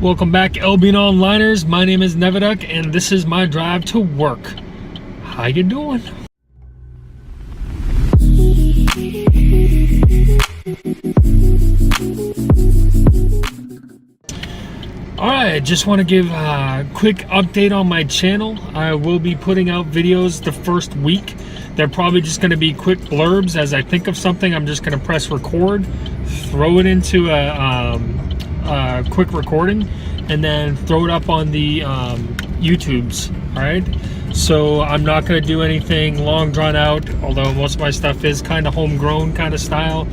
Welcome back, Albion Onliners. My name is Nevaduck, and this is my drive to work. How you doing? Alright, just want to give a quick update on my channel. I will be putting out videos the first week. They're probably just going to be quick blurbs. As I think of something, I'm just going to press record, throw it into a quick recording, and then throw it up on the YouTubes. Alright, so I'm not going to do anything long drawn out, although most of my stuff is kind of homegrown kind of style.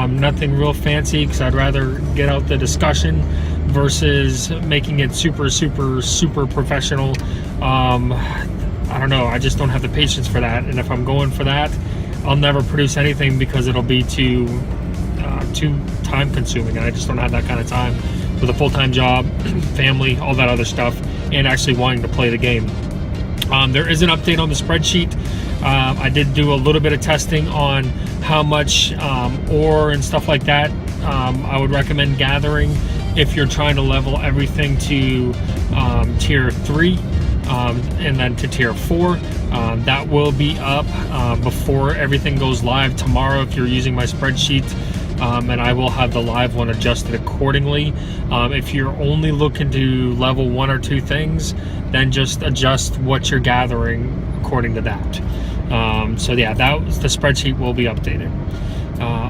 Nothing real fancy, because I'd rather get out the discussion versus making it super professional. I don't know, I just don't have the patience for that, and if I'm going for that, I'll never produce anything because it'll be too time consuming, and I just don't have that kind of time with a full-time job, family, all that other stuff, and actually wanting to play the game. There is an update on the spreadsheet. I did do a little bit of testing on how much ore and stuff like that I would recommend gathering if you're trying to level everything to tier 3 and then to tier 4. That will be up before everything goes live tomorrow if you're using my spreadsheet, and I will have the live one adjusted accordingly. If you're only looking to level 1 or 2 things, then just adjust what you're gathering according to that. So yeah, the spreadsheet will be updated.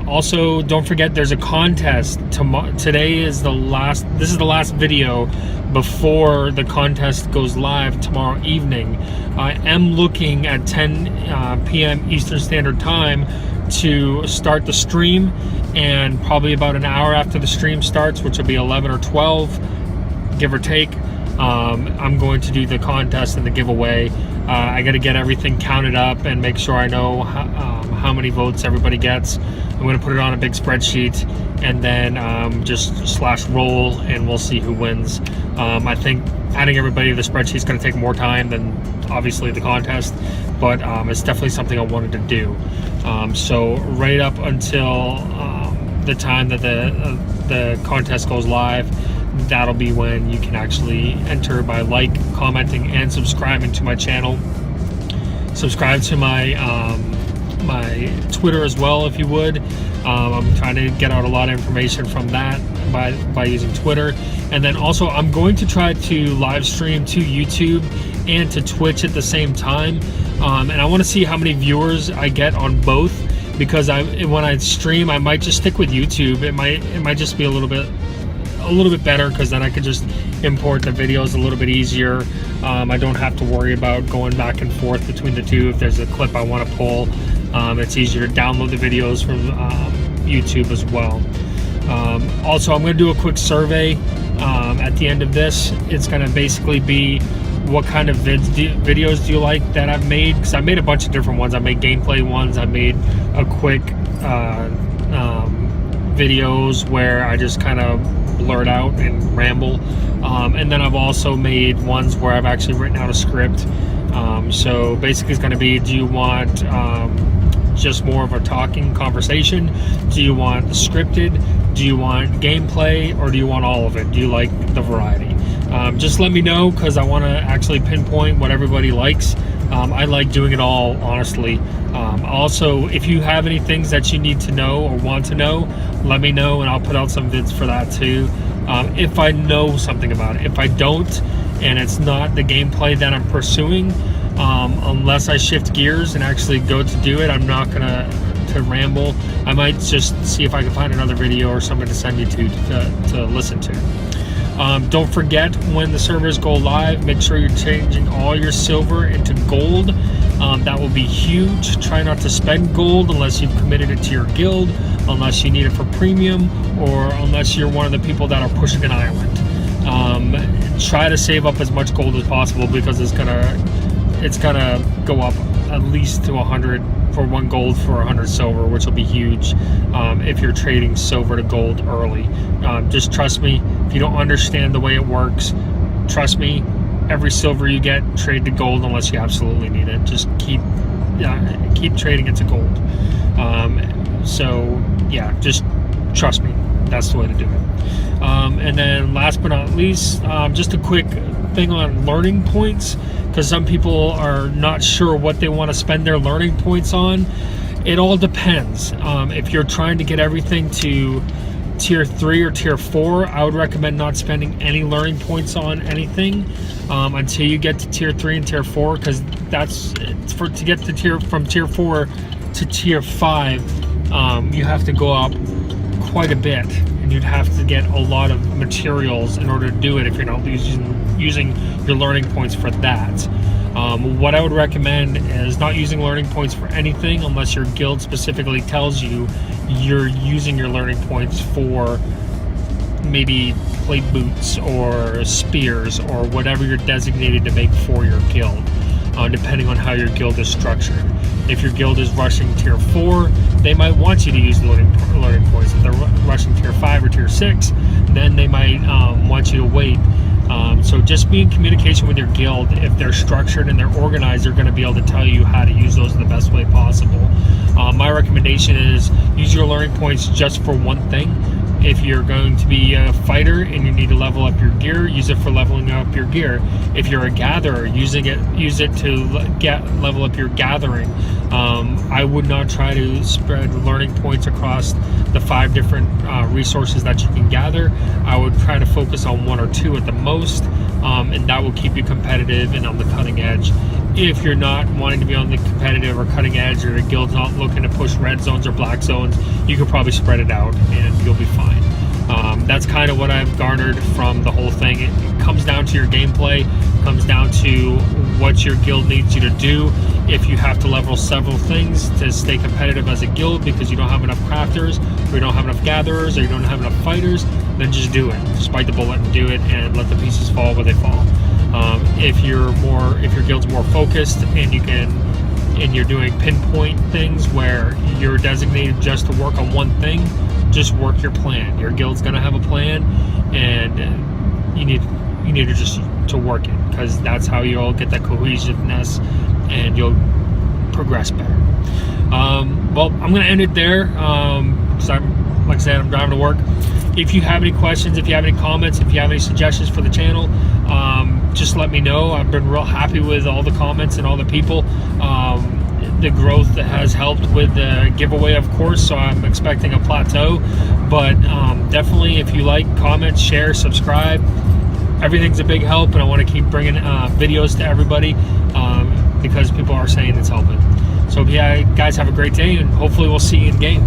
Also, don't forget there's a contest. Today is the last. This is the last video before the contest goes live tomorrow evening. I am looking at 10 p.m. Eastern Standard Time to start the stream, and probably about an hour after the stream starts, which will be 11 or 12, give or take, I'm going to do the contest and the giveaway. I got to get everything counted up and make sure I know how many votes everybody gets. I'm going to put it on a big spreadsheet, and then just /roll, and we'll see who wins. I think adding everybody to the spreadsheet is going to take more time than obviously the contest, but it's definitely something I wanted to do. So right up until the time that the contest goes live, that'll be when you can actually enter by commenting, and subscribing to my channel. Subscribe to my my Twitter as well, if you would. I'm trying to get out a lot of information from that by using Twitter. And then also, I'm going to try to live stream to YouTube and to Twitch at the same time. And I want to see how many viewers I get on both, because when I stream, I might just stick with YouTube. It might just be a little bit better, because then I could just import the videos a little bit easier. I don't have to worry about going back and forth between the two. If there's a clip I want to pull, it's easier to download the videos from YouTube as well. Also, I'm going to do a quick survey at the end of this. It's going to basically be, what kind of videos do you like that I've made? Because I made a bunch of different ones. I made gameplay ones. I made a quick videos where I just kind of blurt out and ramble, and then I've also made ones where I've actually written out a script. So basically it's going to be, do you want just more of a talking conversation? Do you want scripted? Do you want gameplay? Or do you want all of it? Do you like the variety? Just let me know, because I want to actually pinpoint what everybody likes. I like doing it all, honestly. Also, if you have any things that you need to know or want to know, let me know, and I'll put out some vids for that too, if I know something about it. If I don't, and it's not the gameplay that I'm pursuing, unless I shift gears and actually go to do it, I'm not gonna ramble. I might just see if I can find another video or something to send you to listen to. Don't forget, when the servers go live, make sure you're changing all your silver into gold. That will be huge. Try not to spend gold unless you've committed it to your guild, unless you need it for premium, or unless you're one of the people that are pushing an island. Try to save up as much gold as possible, because it's gonna go up at least to 100 for 1 gold for 100 silver, which will be huge if you're trading silver to gold early. Just trust me. If you don't understand the way it works, trust me, every silver you get, trade to gold unless you absolutely need it. Just keep trading it to gold. So yeah, just trust me, that's the way to do it. And then last but not least, just a quick thing on learning points, because some people are not sure what they want to spend their learning points on. It all depends. If you're trying to get everything to tier 3 or tier 4, I would recommend not spending any learning points on anything until you get to tier 3 and tier 4, because to get to from tier 4 to tier 5, you have to go up quite a bit, and you'd have to get a lot of materials in order to do it if you're not using your learning points for that. What I would recommend is not using learning points for anything unless your guild specifically tells you you're using your learning points for maybe plate boots or spears or whatever you're designated to make for your guild, depending on how your guild is structured. If your guild is rushing tier 4, they might want you to use learning points. If they're rushing tier 5 or tier 6, then they might want you to wait. So just be in communication with your guild. If they're structured and they're organized, they're going to be able to tell you how to use those in the best way possible. My recommendation is use your learning points just for one thing. If you're going to be a fighter and you need to level up your gear, use it for leveling up your gear. If you're a gatherer, use it to level up your gathering. I would not try to spread learning points across the 5 different resources that you can gather. I would try to focus on 1 or 2 at the most, and that will keep you competitive and on the cutting edge. If you're not wanting to be on the competitive or cutting edge, or the guild's not looking to push red zones or black zones, you could probably spread it out and you'll be fine. That's kind of what I've garnered from the whole thing. It comes down to your gameplay, comes down to what your guild needs you to do. If you have to level several things to stay competitive as a guild because you don't have enough crafters, or you don't have enough gatherers, or you don't have enough fighters, then just do it. Just bite the bullet and do it, and let the pieces fall where they fall. If your guild's more focused and you're doing pinpoint things where you're designated just to work on one thing, just work your plan. Your guild's gonna have a plan, and you need to just to work it, because that's how you'll get that cohesiveness and you'll progress better. Well, I'm gonna end it there. Because like I said, I'm driving to work. If you have any questions, if you have any comments, if you have any suggestions for the channel, just let me know. I've been real happy with all the comments and all the people. The growth that has helped with the giveaway, of course, so I'm expecting a plateau. But definitely, if you like, comment, share, subscribe. Everything's a big help, and I want to keep bringing videos to everybody because people are saying it's helping. So yeah, guys, have a great day, and hopefully we'll see you in game.